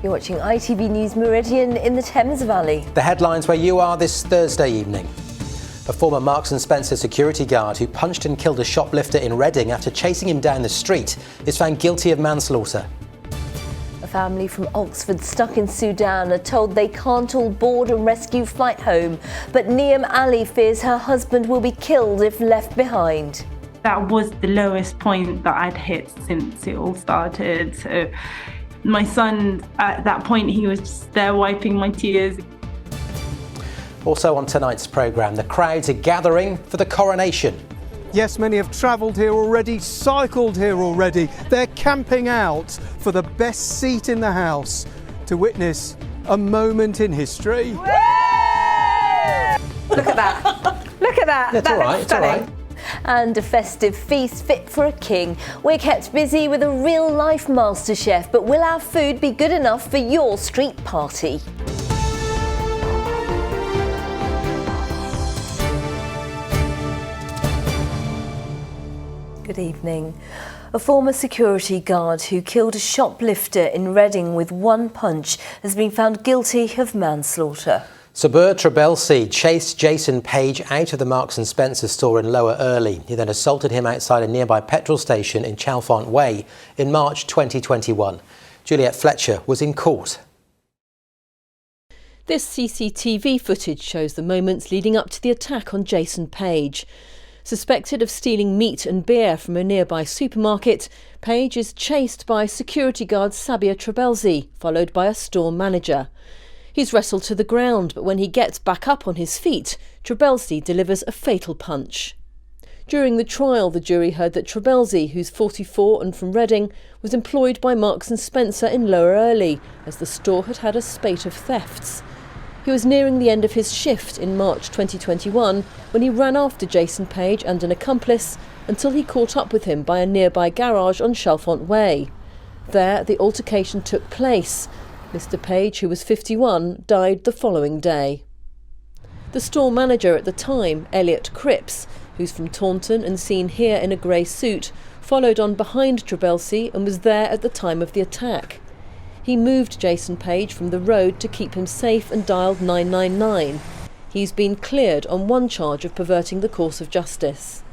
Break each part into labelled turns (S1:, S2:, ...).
S1: You're watching ITV News Meridian in the Thames Valley.
S2: The headlines where you are this Thursday evening. A former Marks & Spencer security guard who punched and killed a shoplifter in Reading after chasing him down the street is found guilty of manslaughter.
S1: A family from Oxford stuck in Sudan are told they can't all board a rescue flight home, but Niam Ali fears her husband will be killed if left behind.
S3: That was the lowest point that I'd hit since it all started. So my son, at that point, he was just there wiping my tears.
S2: Also on tonight's programme, the crowds are gathering for the Coronation.
S4: Yes, many have travelled here already, cycled here already. They're camping out for the best seat in the house to witness a moment in history.
S1: Look at that. Look at that.
S2: It's all right, it's all right.
S1: And a festive feast fit for a king. We're kept busy with a real-life MasterChef, but will our food be good enough for your street party? Good evening. A former security guard who killed a shoplifter in Reading with one punch has been found guilty of manslaughter.
S2: Sabur Trebelsi chased Jason Page out of the Marks & Spencer store in Lower Earley. He then assaulted him outside a nearby petrol station in Chalfont Way in March 2021. Juliet Fletcher was in court.
S5: This CCTV footage shows the moments leading up to the attack on Jason Page. Suspected of stealing meat and beer from a nearby supermarket, Page is chased by security guard Sabir Trebelsi, followed by a store manager. He's wrestled to the ground, but when he gets back up on his feet, Trebelsi delivers a fatal punch. During the trial, the jury heard that Trebelsi, who's 44 and from Reading, was employed by Marks & Spencer in Lower Earley, as the store had had a spate of thefts. He was nearing the end of his shift in March 2021 when he ran after Jason Page and an accomplice until he caught up with him by a nearby garage on Chalfont Way. There, the altercation took place. Mr. Page, who was 51, died the following day. The store manager at the time, Elliot Cripps, who's from Taunton and seen here in a grey suit, followed on behind Trebelsi and was there at the time of the attack. He moved Jason Page from the road to keep him safe and dialed 999. He's been cleared on one charge of perverting the course of justice.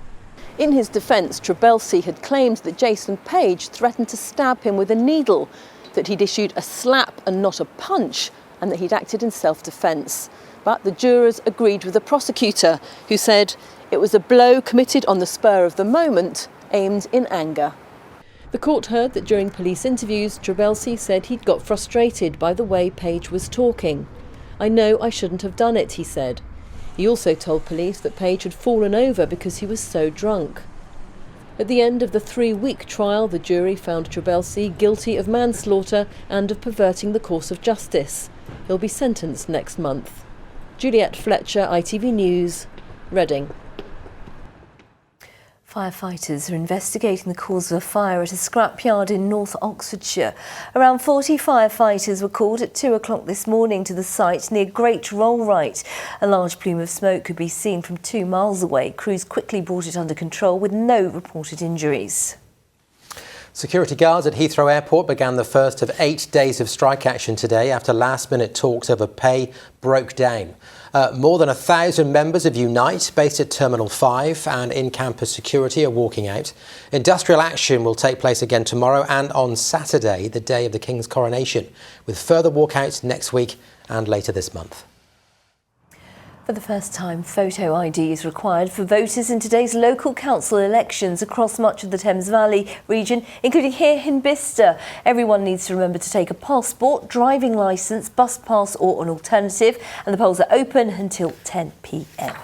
S5: In his defence, Trebelsi had claimed that Jason Page threatened to stab him with a needle, that he'd issued a slap and not a punch, and that he'd acted in self-defence. But the jurors agreed with the prosecutor, who said it was a blow committed on the spur of the moment, aimed in anger. The court heard that during police interviews, Trebelsi said he'd got frustrated by the way Page was talking. "I know I shouldn't have done it," he said. He also told police that Page had fallen over because he was so drunk. At the end of the 3-week trial, the jury found Trebelsi guilty of manslaughter and of perverting the course of justice. He'll be sentenced next month. Juliet Fletcher, ITV News, Reading.
S1: Firefighters are investigating the cause of a fire at a scrapyard in North Oxfordshire. Around 40 firefighters were called at 2 o'clock this morning to the site near Great Rollright. A large plume of smoke could be seen from 2 miles away. Crews quickly brought it under control with no reported injuries.
S2: Security guards at Heathrow Airport began the first of 8 days of strike action today after last-minute talks over pay broke down. More than 1,000 members of Unite, based at Terminal 5 and in-campus security, are walking out. Industrial action will take place again tomorrow and on Saturday, the day of the King's Coronation, with further walkouts next week and later this month.
S1: For the first time, photo ID is required for voters in today's local council elections across much of the Thames Valley region, including here in Bicester. Everyone needs to remember to take a passport, driving licence, bus pass or an alternative, and the polls are open until 10 p.m.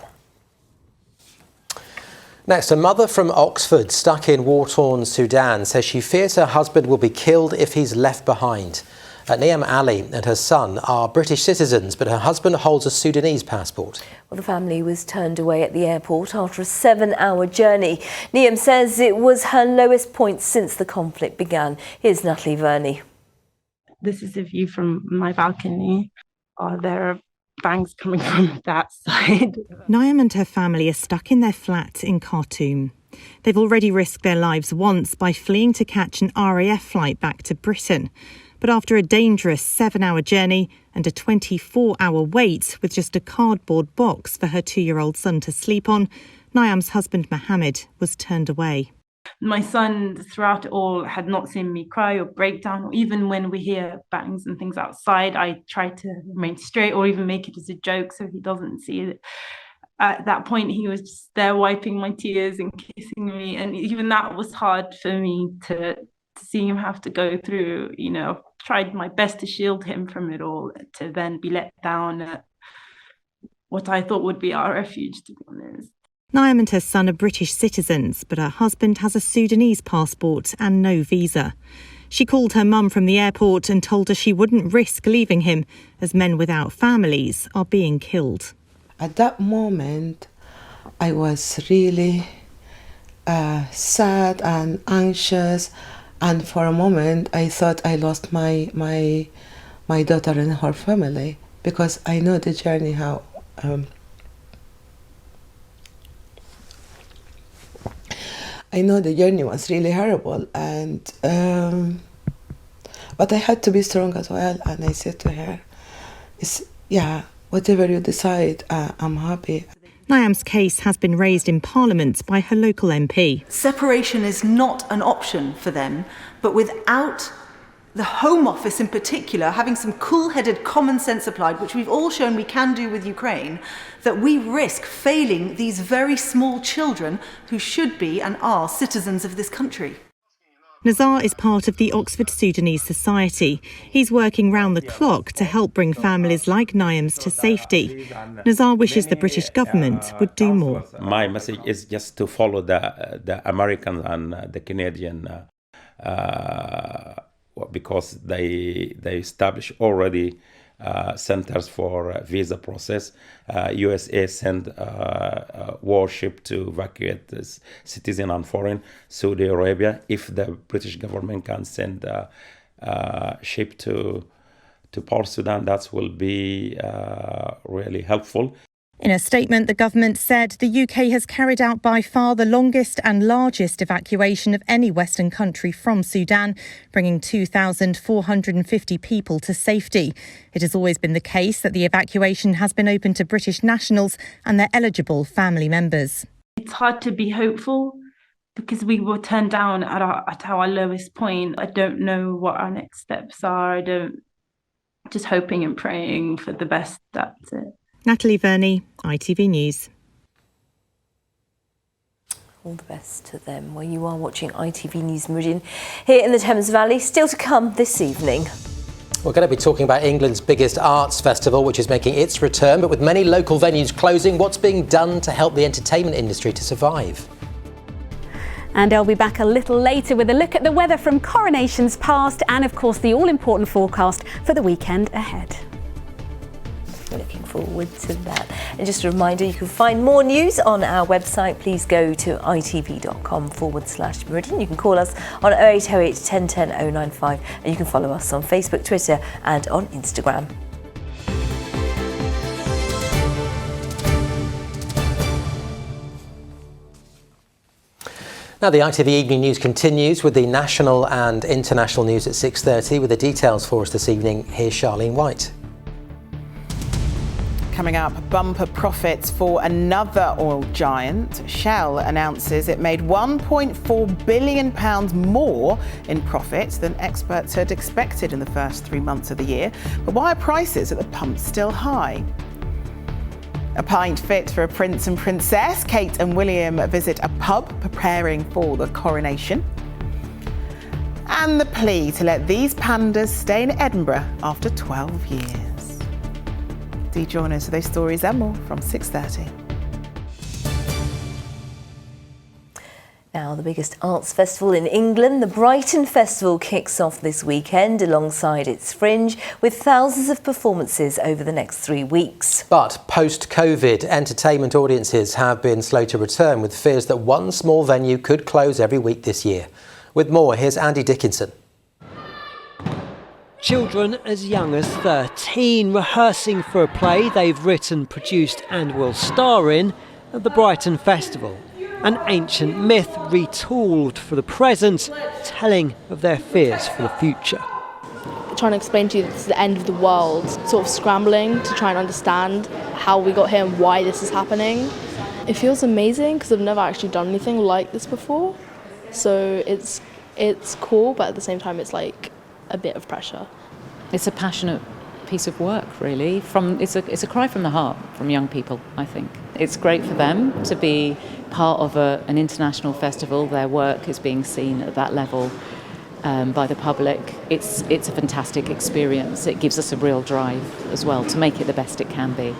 S2: Next, a mother from Oxford stuck in war-torn Sudan says she fears her husband will be killed if he's left behind. Niam Ali and her son are British citizens, but her husband holds a Sudanese passport.
S1: Well, the family was turned away at the airport after a 7-hour journey. Niam says it was her lowest point since the conflict began. Here's Natalie Verney.
S3: This is a view from my balcony. There are bangs coming from that side.
S6: Niam and her family are stuck in their flat in Khartoum. They've already risked their lives once by fleeing to catch an RAF flight back to Britain. But after a dangerous 7-hour journey and a 24-hour wait with just a cardboard box for her 2-year-old son to sleep on, Niam's husband Mohammed was turned away.
S3: My son, throughout it all, had not seen me cry or break down, or even when we hear bangs and things outside, I try to remain straight or even make it as a joke so he doesn't see it. At that point, he was just there wiping my tears and kissing me. And even that was hard for me to see him have to go through. You know, tried my best to shield him from it all, to then be let down at what I thought would be our refuge, to be honest.
S6: Niam and her son are British citizens, but her husband has a Sudanese passport and no visa. She called her mum from the airport and told her she wouldn't risk leaving him, as men without families are being killed.
S7: At that moment, I was really sad and anxious, and for a moment I thought I lost my daughter and her family, because I know the journey how I know the journey was really horrible, and but I had to be strong as well. And I said to her, whatever you decide, I'm happy.
S6: Niam's case has been raised in Parliament by her local MP.
S8: Separation is not an option for them, but without the Home Office in particular having some cool-headed common sense applied, which we've all shown we can do with Ukraine, that we risk failing these very small children who should be and are citizens of this country.
S6: Nazar is part of the Oxford Sudanese Society. He's working round the clock to help bring families like Niam's to safety. Nazar wishes the British government would do more.
S9: My message is just to follow the American and the Canadian, because they establish already centers for visa process. USA sent warship to evacuate this citizen and foreign. Saudi Arabia, if the British government can send ship to Port Sudan, that will be really helpful.
S6: In a statement, the government said the UK has carried out by far the longest and largest evacuation of any Western country from Sudan, bringing 2,450 people to safety. It has always been the case that the evacuation has been open to British nationals and their eligible family members.
S3: It's hard to be hopeful because we were turned down at our lowest point. I don't know what our next steps are. Just hoping and praying for the best, that's it.
S6: Natalie Verney, ITV News.
S1: All the best to them. Well, you are watching ITV News Meridian here in the Thames Valley. Still to come this evening.
S2: We're going to be talking about England's biggest arts festival, which is making its return, but with many local venues closing, what's being done to help the entertainment industry to survive?
S10: And I'll be back a little later with a look at the weather from Coronation's past and, of course, the all-important forecast for the weekend ahead.
S1: Looking forward to that. And just a reminder, you can find more news on our website. Please go to itv.com/Meridian. You can call us on 0808 1010 095 and you can follow us on Facebook, Twitter and on Instagram.
S2: Now the ITV Evening News continues with the national and international news at 6:30. With the details for us this evening, here's Charlene White.
S11: Coming up, bumper profits for another oil giant. Shell announces it made £1.4 billion more in profits than experts had expected in the first 3 months of the year. But why are prices at the pump still high? A pint fit for a prince and princess. Kate and William visit a pub preparing for the coronation. And the plea to let these pandas stay in Edinburgh after 12 years. Do join us for those stories and more from 6:30.
S1: Now, the biggest arts festival in England, the Brighton Festival, kicks off this weekend alongside its Fringe, with thousands of performances over the next 3 weeks.
S2: But post-COVID, entertainment audiences have been slow to return, with fears that one small venue could close every week this year. With more, here's Andy Dickinson.
S12: Children as young as 13 rehearsing for a play they've written, produced and will star in at the Brighton Festival. An ancient myth retooled for the present, telling of their fears for the future.
S13: trying to explain to you that it's the end of the world, sort of scrambling to try and understand how we got here and why this is happening. It feels amazing because I've never actually done anything like this before. So it's cool, but at the same time it's like a bit of pressure.
S14: It's a passionate piece of work, really. It's a cry from the heart from young people, I think. It's great for them to be part of an international festival. Their work is being seen at that level by the public. It's a fantastic experience. It gives us a real drive as well to make it the best it can be.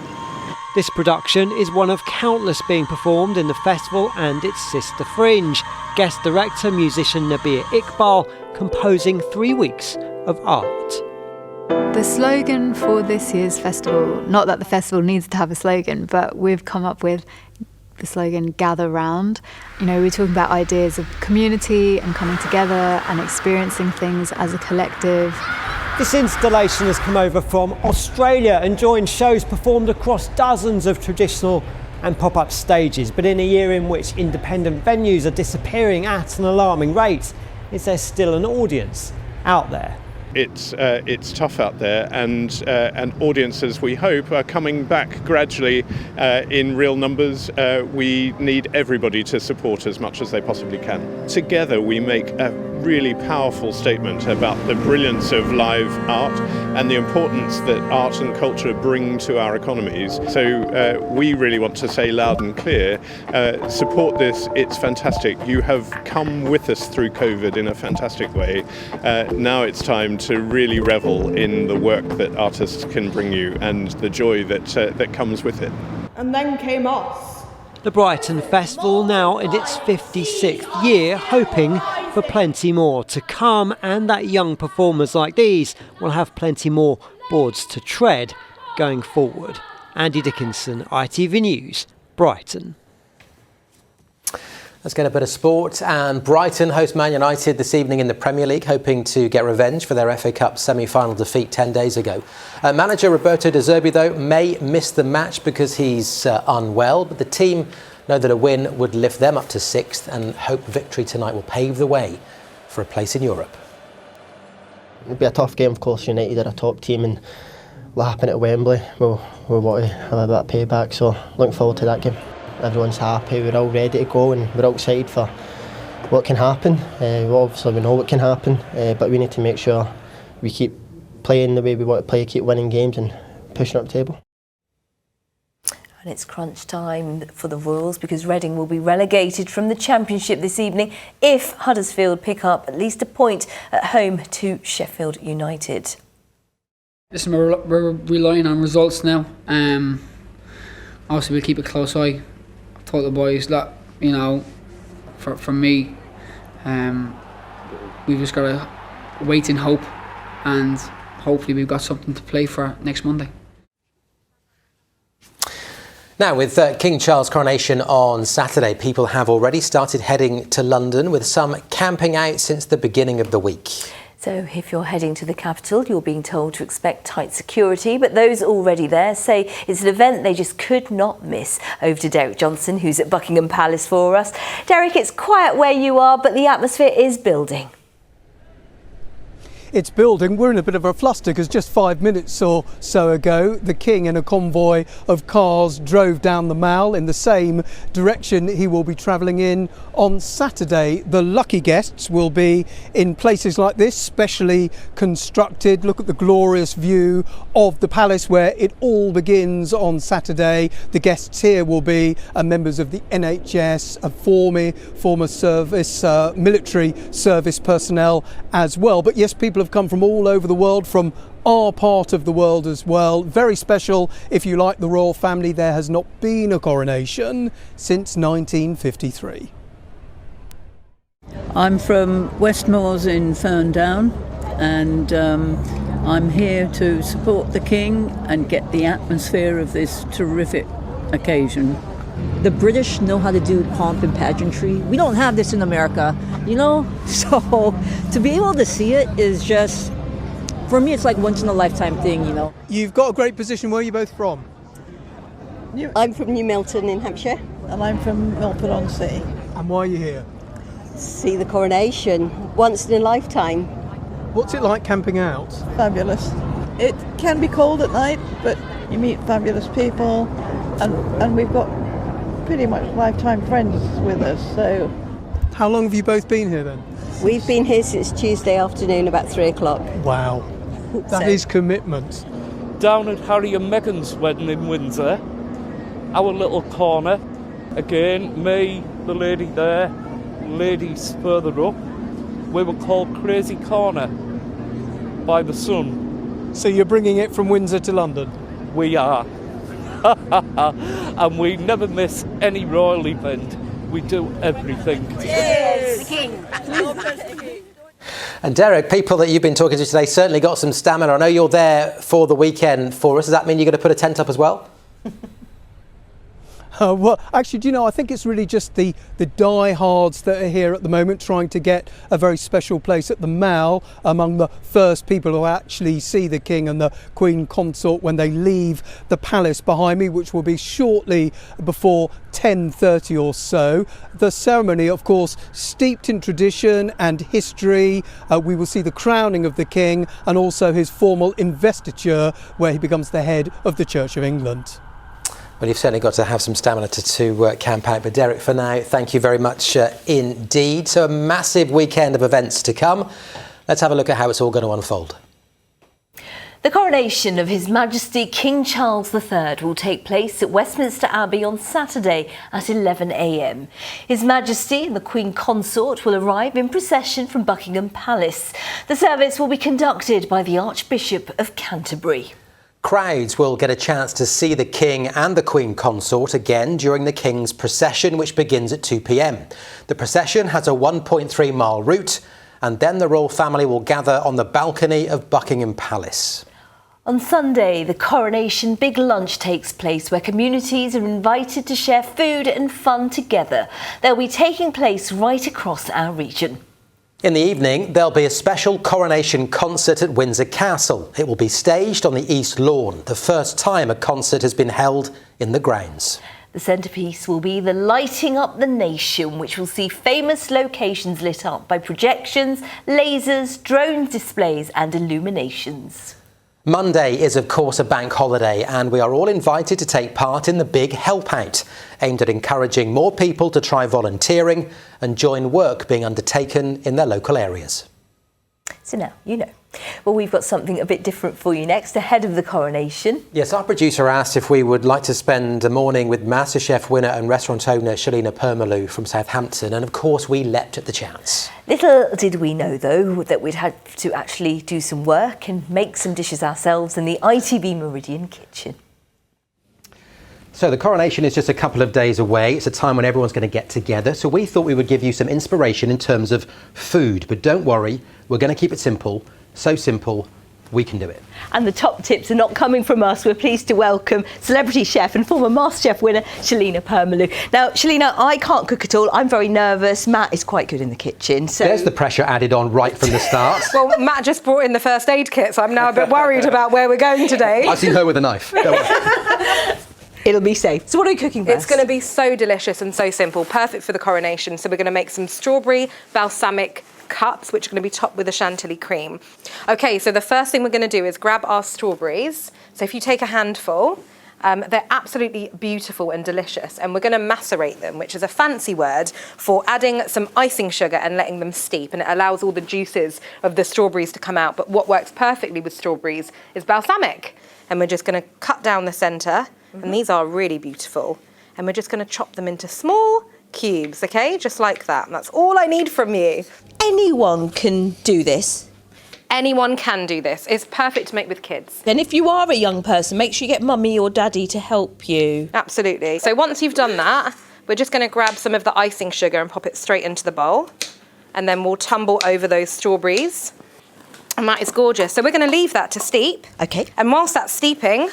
S12: This production is one of countless being performed in the festival and its sister Fringe. Guest director, musician Nabir Iqbal, composing 3 weeks of art.
S15: The slogan for this year's festival, not that the festival needs to have a slogan, but we've come up with the slogan "Gather Round." You know, we're talking about ideas of community and coming together and experiencing things as a collective.
S12: This installation has come over from Australia and joined shows performed across dozens of traditional and pop-up stages. But in a year in which independent venues are disappearing at an alarming rate, is there still an audience out there?
S16: It's tough out there, and audiences, we hope, are coming back gradually in real numbers. We need everybody to support as much as they possibly can. Together we make a really powerful statement about the brilliance of live art and the importance that art and culture bring to our economies. So we really want to say loud and clear, support this, it's fantastic. You have come with us through COVID in a fantastic way. Now it's time to really revel in the work that artists can bring you and the joy that comes with it.
S17: And then came us.
S12: The Brighton Festival now in its 56th year, hoping for plenty more to come, and that young performers like these will have plenty more boards to tread going forward. Andy Dickinson, ITV News, Brighton.
S2: Let's get a bit of sport, and Brighton host Man United this evening in the Premier League, hoping to get revenge for their FA Cup semi-final defeat 10 days ago. Manager Roberto De Zerbi, though, may miss the match because he's unwell, but the team know that a win would lift them up to 6th and hope victory tonight will pave the way for a place in Europe.
S18: It'll be a tough game, of course. United are a top team, and what happened at Wembley, we'll want to have a bit of payback, so looking forward to that game. Everyone's happy, we're all ready to go, and we're all excited for what can happen. Obviously we know what can happen, but we need to make sure we keep playing the way we want to play, keep winning games and pushing up the table.
S1: And it's crunch time for the Royals because Reading will be relegated from the Championship this evening if Huddersfield pick up at least a point at home to Sheffield United.
S19: Listen, we're relying on results now. Obviously we'll keep a close eye. I told the boys that, you know, for me, we've just got to wait in hope, and hopefully we've got something to play for next Monday.
S2: Now, with King Charles' coronation on Saturday, people have already started heading to London, with some camping out since the beginning of the week.
S1: So if you're heading to the capital, you're being told to expect tight security, but those already there say it's an event they just could not miss. Over to Derek Johnson, who's at Buckingham Palace for us. Derek, it's quiet where you are, but the atmosphere is building.
S4: It's building. We're in a bit of a fluster because just 5 minutes or so ago, the King and a convoy of cars drove down the Mall in the same direction he will be travelling in on Saturday. The lucky guests will be in places like this, specially constructed. Look at the glorious view of the palace where it all begins on Saturday. The guests here will be members of the NHS, former service, military service personnel as well. But yes, people have come from all over the world, from our part of the world as well. Very special if you like the royal family. There has not been a coronation since 1953.
S20: I'm from Westmoors in Ferndown, and I'm here to support the King and get the atmosphere of this terrific occasion.
S21: The British know how to do pomp and pageantry. We don't have this in America, you know? So to be able to see it is just, for me, it's like once in a lifetime thing, you know?
S4: You've got a great position. Where are you both from?
S22: I'm from New Milton in Hampshire.
S23: And I'm from Milford-on-Sea.
S4: And why are you here?
S22: See the coronation, once in a lifetime.
S4: What's it like camping out?
S5: Fabulous. It can be cold at night, but you meet fabulous people, and we've got pretty much lifetime friends with us. So,
S4: how long have you both been here then?
S22: We've been here since Tuesday afternoon, about 3 o'clock.
S4: Wow, that is commitment.
S17: Down at Harry and Meghan's wedding in Windsor, our little corner. Again, me, the lady there, ladies further up. We were called Crazy Corner by the Sun.
S4: So you're bringing it from Windsor to London?
S17: We are. And we never miss any royal event. We do everything.
S22: Yes! The King!
S2: And Derek, people that you've been talking to today certainly got some stamina. I know you're there for the weekend for us. Does that mean you're going to put a tent up as well?
S4: Well, actually, do you know, I think it's really just the diehards that are here at the moment trying to get a very special place at the Mall among the first people who actually see the King and the Queen Consort when they leave the palace behind me, which will be shortly before 10:30 or so. The ceremony, of course, steeped in tradition and history. We will see the crowning of the King and also his formal investiture where he becomes the head of the Church of England.
S2: Well, you've certainly got to have some stamina to camp out. But Derek, for now, thank you very much indeed. So a massive weekend of events to come. Let's have a look at how it's all going to unfold.
S1: The coronation of His Majesty King Charles III will take place at Westminster Abbey on Saturday at 11 a.m. His Majesty and the Queen Consort will arrive in procession from Buckingham Palace. The service will be conducted by the Archbishop of Canterbury.
S2: Crowds will get a chance to see the King and the Queen Consort again during the King's procession, which begins at 2 p.m. The procession has a 1.3 mile route, and then the royal family will gather on the balcony of Buckingham Palace.
S1: On Sunday, the coronation big lunch takes place where communities are invited to share food and fun together. They'll be taking place right across our region.
S2: In the evening, there'll be a special coronation concert at Windsor Castle. It will be staged on the East Lawn, the first time a concert has been held in the grounds.
S1: The centrepiece will be the Lighting Up the Nation, which will see famous locations lit up by projections, lasers, drone displays and illuminations.
S2: Monday is, of course, a bank holiday, and we are all invited to take part in the Big Help Out, aimed at encouraging more people to try volunteering and join work being undertaken in their local areas.
S1: So now, you know. Well, we've got something a bit different for you next, ahead of the coronation.
S2: Yes, our producer asked if we would like to spend a morning with MasterChef winner and restaurant owner Shalina Permalou from Southampton, and of course we leapt at the chance.
S1: Little did we know, though, that we'd had to actually do some work and make some dishes ourselves in the ITV Meridian kitchen.
S2: So the coronation is just a couple of days away. It's a time when everyone's going to get together. So we thought we would give you some inspiration in terms of food. But don't worry, we're going to keep it simple. So simple, we can do it.
S1: And the top tips are not coming from us. We're pleased to welcome celebrity chef and former MasterChef winner Shalina Permalou. Now, Shalina, I can't cook at all. I'm very nervous. Matt is quite good in the kitchen. So
S2: there's the pressure added on right from the start.
S23: Well, Matt just brought in the first aid kit, so I'm now a bit worried about where we're going today.
S2: I've seen her with a knife. Don't worry.
S1: It'll be safe. So what are we cooking first?
S23: It's going to be so delicious and so simple, perfect for the coronation. So we're going to make some strawberry balsamic cups, which are going to be topped with a chantilly cream. Okay, so the first thing we're going to do is grab our strawberries. So if you take a handful, they're absolutely beautiful and delicious, and we're going to macerate them, which is a fancy word for adding some icing sugar and letting them steep, and it allows all the juices of the strawberries to come out. But what works perfectly with strawberries is balsamic, and we're just going to cut down the centre. And these are really beautiful. And we're just going to chop them into small cubes, okay? Just like that. And that's all I need from you.
S22: Anyone can do this.
S23: Anyone can do this. It's perfect to make with kids.
S22: Then if you are a young person, make sure you get mummy or daddy to help you.
S23: Absolutely. So once you've done that, we're just going to grab some of the icing sugar and pop it straight into the bowl. And then we'll tumble over those strawberries. And that is gorgeous. So we're going to leave that to steep.
S22: Okay.
S23: And whilst that's steeping,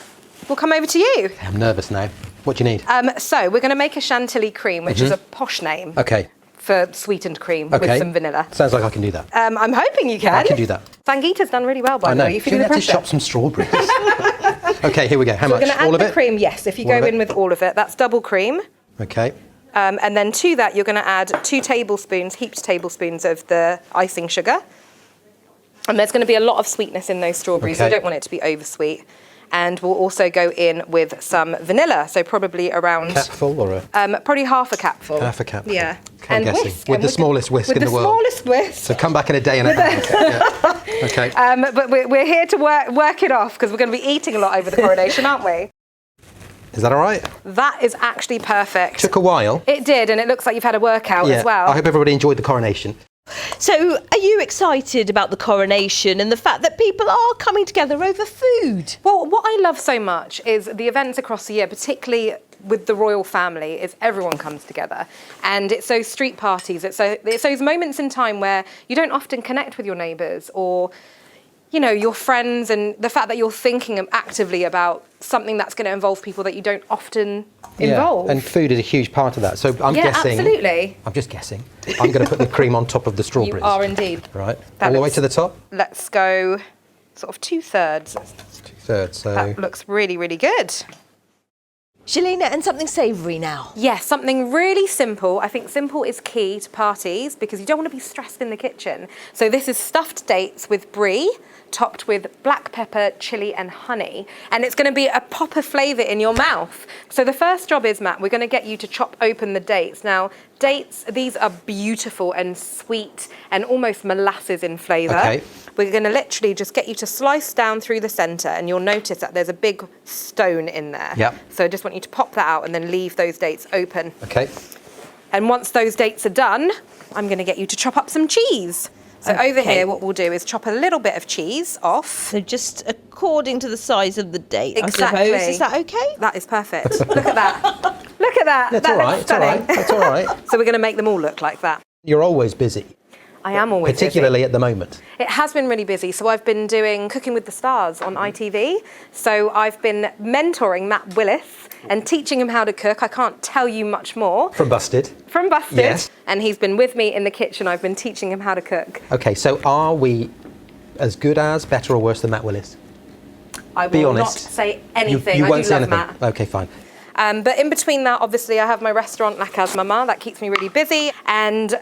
S23: we'll come over to you.
S2: I'm nervous now. What do you need?
S23: So we're going to make a chantilly cream, which is a posh name.
S2: Okay.
S23: For sweetened cream with some vanilla.
S2: Sounds like I can do that.
S23: I'm hoping you can.
S2: I can do that.
S23: Sangeeta's done really well, by the way. You feeling the pressure?
S2: To chop some strawberries. Okay, here we go. How much?
S23: We're going to
S2: all
S23: add
S2: of
S23: the
S2: it?
S23: cream, yes. If you go in with all of it, that's double cream.
S2: Okay.
S23: And then to that, you're going to add 2 tablespoons, heaped tablespoons of the icing sugar. And there's going to be a lot of sweetness in those strawberries.
S2: Okay.
S23: You don't want it to be over sweet. And we'll also go in with some vanilla, so probably around...
S2: Capful or a...
S23: probably half a capful.
S2: Half a capful.
S23: Yeah.
S2: I'm guessing.
S23: Whisk.
S2: With
S23: And
S2: the smallest whisk in the world.
S23: With the smallest whisk.
S2: So come back in a day and a half. Yeah. Okay.
S23: But we're here to work it off because we're going to be eating a lot over the coronation, aren't we?
S2: Is that all right?
S23: That is actually perfect.
S2: Took a while.
S23: It did, and it looks like you've had a workout as well.
S2: I hope everybody enjoyed the coronation.
S22: So, are you excited about the coronation and the fact that people are coming together over food?
S23: Well, what I love so much is the events across the year, particularly with the royal family, is everyone comes together. And it's those street parties, it's those moments in time where you don't often connect with your neighbours or, you know, your friends, and the fact that you're thinking actively about something that's going to involve people that you don't often involve.
S2: And food is a huge part of that. So I'm guessing...
S23: absolutely.
S2: I'm just guessing. I'm going to put the cream on top of the strawberries.
S23: You are indeed.
S2: Right. All the way to the top?
S23: Let's go sort of 2/3.
S2: 2/3, so...
S23: That looks really, really good.
S22: Shalina, and something savoury now.
S23: Yes, something really simple. I think simple is key to parties because you don't want to be stressed in the kitchen. So this is stuffed dates with brie, topped with black pepper, chilli and honey. And it's going to be a pop of flavour in your mouth. So the first job is, Matt, we're going to get you to chop open the dates. Now, dates, these are beautiful and sweet and almost molasses in flavour.
S2: Okay.
S23: We're going to literally just get you to slice down through the centre, and you'll notice that there's a big stone in there.
S2: Yep.
S23: So I just want you to pop that out and then leave those dates open.
S2: Okay.
S23: And once those dates are done, I'm going to get you to chop up some cheese. So over here, what we'll do is chop a little bit of cheese off.
S22: So just according to the size of the date,
S23: Exactly.
S22: I suppose. Is that okay?
S23: That is perfect. Look at that. Look at that.
S2: That's
S23: That
S2: all right.
S23: looks
S2: It's all right.
S23: stunning.
S2: That's all right.
S23: So we're going to make them all look like that.
S2: You're always busy.
S23: I am always
S2: Particularly
S23: busy.
S2: at the moment.
S23: It has been really busy. So I've been doing Cooking with the Stars on ITV. So I've been mentoring Matt Willis and teaching him how to cook. I can't tell you much more.
S2: From Busted.
S23: From Busted.
S2: Yes.
S23: And he's been with me in the kitchen. I've been teaching him how to cook.
S2: Okay, so are we as good as, better or worse than Matt Willis?
S23: I
S2: Be
S23: will not
S2: honest.
S23: say anything.
S2: You
S23: I
S2: won't
S23: do
S2: say
S23: love
S2: anything.
S23: Matt.
S2: Okay, fine.
S23: But in between that, obviously, I have my restaurant, La Casa Mama, that keeps me really busy, and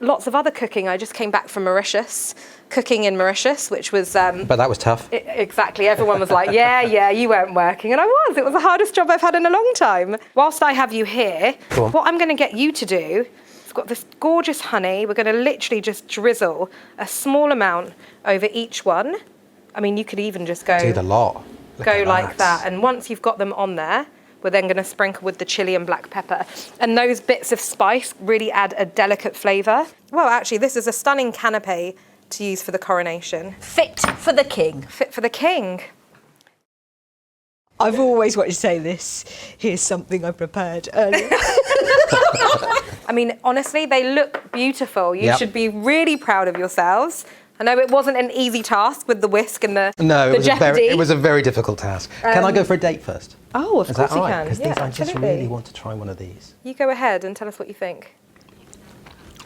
S23: lots of other cooking. I just came back from Mauritius, cooking in Mauritius, which was...
S2: But that was tough.
S23: Exactly. Everyone was like, yeah, you weren't working. And I was. It was the hardest job I've had in a long time. Whilst I have you here, what I'm going to get you to do, it's got this gorgeous honey. We're going to literally just drizzle a small amount over each one. I mean, you could even just go...
S2: Do the lot.
S23: Go like that. And once you've got them on there, we're then going to sprinkle with the chilli and black pepper. And those bits of spice really add a delicate flavour. Well, actually, this is a stunning canapé to use for the coronation.
S22: Fit for the king.
S23: Fit for the king.
S22: I've always wanted to say this. Here's something I prepared earlier.
S23: I mean, honestly, they look beautiful. You should be really proud of yourselves. I know it wasn't an easy task with the whisk and the
S2: No,
S23: jeopardy.
S2: it was a very difficult task. Can I go for a date first?
S23: Oh, of
S2: Is
S23: course
S2: that all
S23: you
S2: right?
S23: can.
S2: Because
S23: Yeah,
S2: I just
S23: absolutely.
S2: really want to try one of these.
S23: You go ahead and tell us what you think.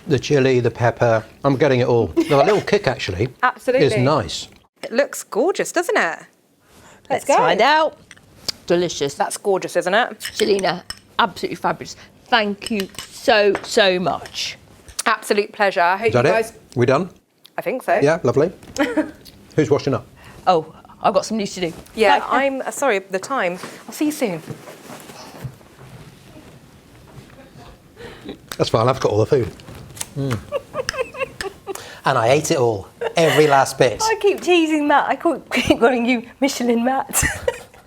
S2: The chilli, the pepper, I'm getting it all. The little kick, actually,
S23: Absolutely.
S2: is nice.
S23: It looks gorgeous, doesn't it?
S22: Let's find out. Delicious.
S23: That's gorgeous, isn't it?
S22: Shalina, absolutely fabulous. Thank you so, so much.
S23: Absolute pleasure. I hope
S2: Is that
S23: you guys...
S2: it? We done?
S23: I think so.
S2: Yeah, lovely. Who's washing up?
S22: Oh, I've got some news to do.
S23: Yeah,
S22: Bye.
S23: I'm sorry, the time. I'll see you soon.
S2: That's fine, I've got all the food. And I ate it all, every last bit.
S1: I keep teasing Matt. I keep calling you Michelin Matt.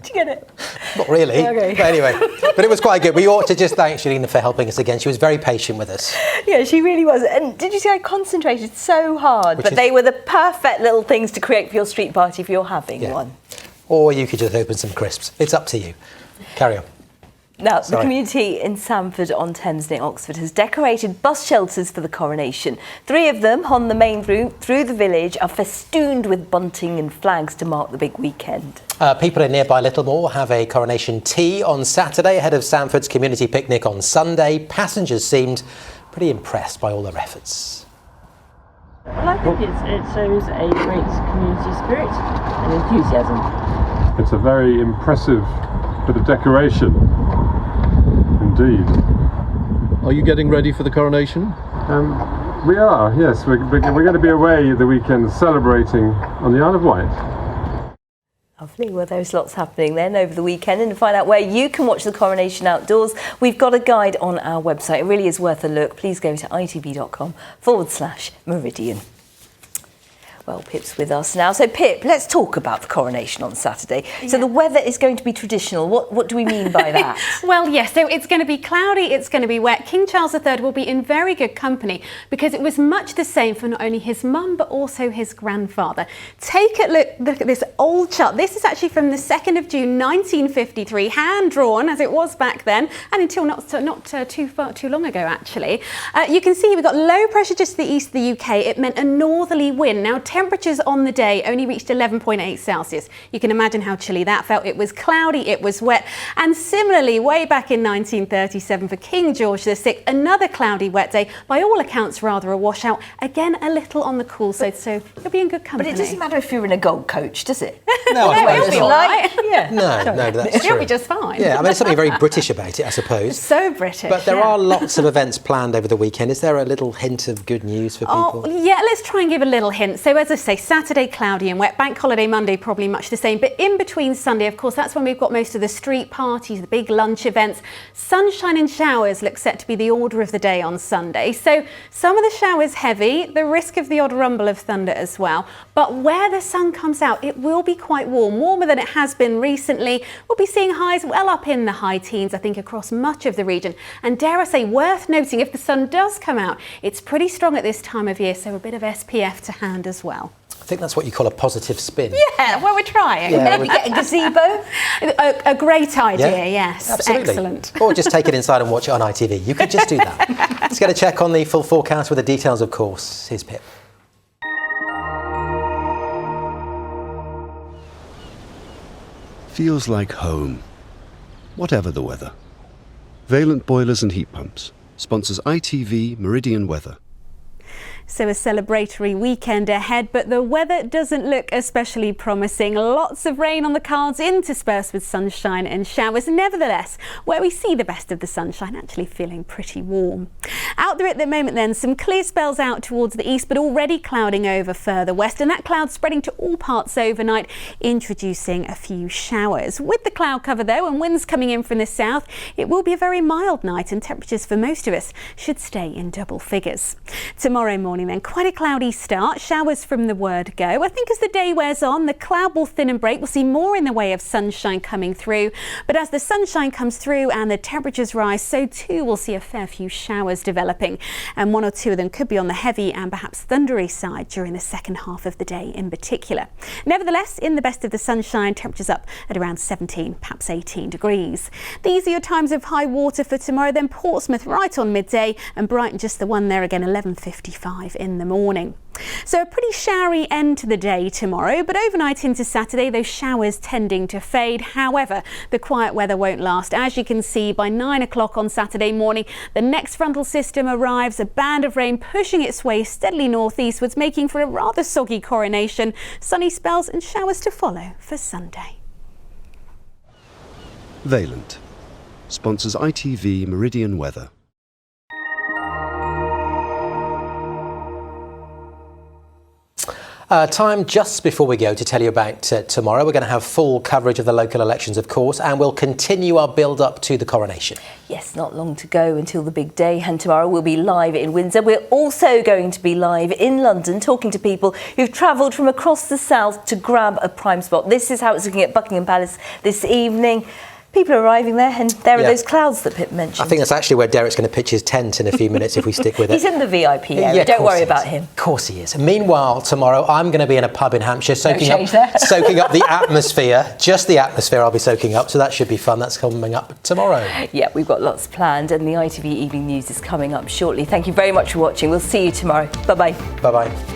S1: Do you get it?
S2: Not really.
S1: Okay.
S2: But anyway, but it was quite good. We ought to just thank Shalina for helping us again. She was very patient with us.
S1: Yeah, she really was. And did you see I concentrated so hard? But they were the perfect little things to create for your street party if you're having one.
S2: Or you could just open some crisps. It's up to you. Carry on.
S1: Now, the community in Sandford-on-Thames near Oxford has decorated bus shelters for the coronation. 3 of them on the main route through the village are festooned with bunting and flags to mark the big weekend.
S2: People in nearby Littlemore have a coronation tea on Saturday ahead of Sandford's community picnic on Sunday. Passengers seemed pretty impressed by all their efforts.
S7: Well, I think it shows a great community spirit and enthusiasm.
S8: It's a very impressive bit of decoration, indeed.
S9: Are you getting ready for the coronation?
S8: We are, yes. We're going to be away the weekend celebrating on the Isle of Wight.
S1: Lovely. Well, there's lots happening then over the weekend. And to find out where you can watch the coronation outdoors, we've got a guide on our website. It really is worth a look. Please go to itv.com/Meridian. Well, Pip's with us now. So, Pip, let's talk about the coronation on Saturday. Yeah. So the weather is going to be traditional. What do we mean by that?
S10: Well, yes, so it's going to be cloudy, it's going to be wet. King Charles III will be in very good company because it was much the same for not only his mum but also his grandfather. Take a look at this old chart. This is actually from the 2nd of June 1953, hand-drawn as it was back then, and until not too long ago, actually. You can see we've got low pressure just to the east of the UK. It meant a northerly wind. Now, temperatures on the day only reached 11.8 Celsius. You can imagine how chilly that felt. It was cloudy, it was wet. And similarly, way back in 1937 for King George VI, another cloudy, wet day. By all accounts, rather a washout. Again, a little on the cool side, so you'll be in good company.
S1: But it doesn't matter if you're in a gold coach, does it?
S2: No,
S10: you'll be all right.
S1: Yeah.
S2: No, that's true.
S10: You'll be just fine.
S2: Yeah, I mean, there's something very British about it, I suppose.
S10: So British.
S2: But there are lots of events planned over the weekend. Is there a little hint of good news for people?
S10: Oh, yeah, let's try and give a little hint. So as I say, Saturday cloudy and wet, bank holiday Monday probably much the same, but in between Sunday, of course, that's when we've got most of the street parties, the big lunch events. Sunshine and showers look set to be the order of the day on Sunday. So some of the showers heavy, the risk of the odd rumble of thunder as well. But where the sun comes out, it will be quite warm, warmer than it has been recently. We'll be seeing highs well up in the high teens, I think, across much of the region. And dare I say, worth noting, if the sun does come out, it's pretty strong at this time of year, so a bit of SPF to hand as well.
S2: I think that's what you call a positive spin.
S10: Yeah, well, we're trying.
S2: Yeah,
S10: Maybe get a gazebo. A great idea,
S2: Yeah,
S10: yes.
S2: absolutely.
S10: Excellent.
S2: Or just take it inside and watch it on ITV. You could just do that. Let's get a check on the full forecast with the details, of course. Here's Pip.
S3: Feels like home, whatever the weather. Valent Boilers and Heat Pumps sponsors ITV Meridian Weather.
S10: So a celebratory weekend ahead, but the weather doesn't look especially promising. Lots of rain on the cards, interspersed with sunshine and showers. Nevertheless, where we see the best of the sunshine, actually feeling pretty warm. Out there at the moment then, some clear spells out towards the east, but already clouding over further west, and that cloud spreading to all parts overnight, introducing a few showers. With the cloud cover though, and winds coming in from the south, it will be a very mild night, and temperatures for most of us should stay in double figures. Tomorrow morning then, quite a cloudy start, showers from the word go. I think as the day wears on, the cloud will thin and break. We'll see more in the way of sunshine coming through, but as the sunshine comes through and the temperatures rise, so too we'll see a fair few showers developing, and one or two of them could be on the heavy and perhaps thundery side during the second half of the day in particular. Nevertheless, in the best of the sunshine, temperatures up at around 17, perhaps 18 degrees. These are your times of high water for tomorrow. Then Portsmouth right on midday, and Brighton just the one there again, 11:55 in the morning. So a pretty showery end to the day tomorrow, but overnight into Saturday, those showers tending to fade. However, the quiet weather won't last. As you can see, by 9 o'clock on Saturday morning, the next frontal system arrives, a band of rain pushing its way steadily northeastwards, making for a rather soggy coronation. Sunny spells and showers to follow for Sunday.
S3: Valent sponsors ITV Meridian Weather.
S2: Time just before we go to tell you about tomorrow. We're going to have full coverage of the local elections, of course, and we'll continue our build-up to the coronation.
S1: Yes, not long to go until the big day, and tomorrow we'll be live in Windsor. We're also going to be live in London, talking to people who've travelled from across the south to grab a prime spot. This is how it's looking at Buckingham Palace this evening. People are arriving there, and there are those clouds that Pip mentioned.
S2: I think that's actually where Derek's going to pitch his tent in a few minutes if we stick with it.
S1: He's in the VIP area,
S2: Yeah,
S1: don't worry about him.
S2: Of course he is. Meanwhile, tomorrow I'm going to be in a pub in Hampshire soaking up the atmosphere. Just the atmosphere I'll be soaking up, so that should be fun. That's coming up tomorrow.
S1: Yeah, we've got lots planned, and the ITV Evening News is coming up shortly. Thank you very much for watching. We'll see you tomorrow. Bye-bye.
S2: Bye-bye.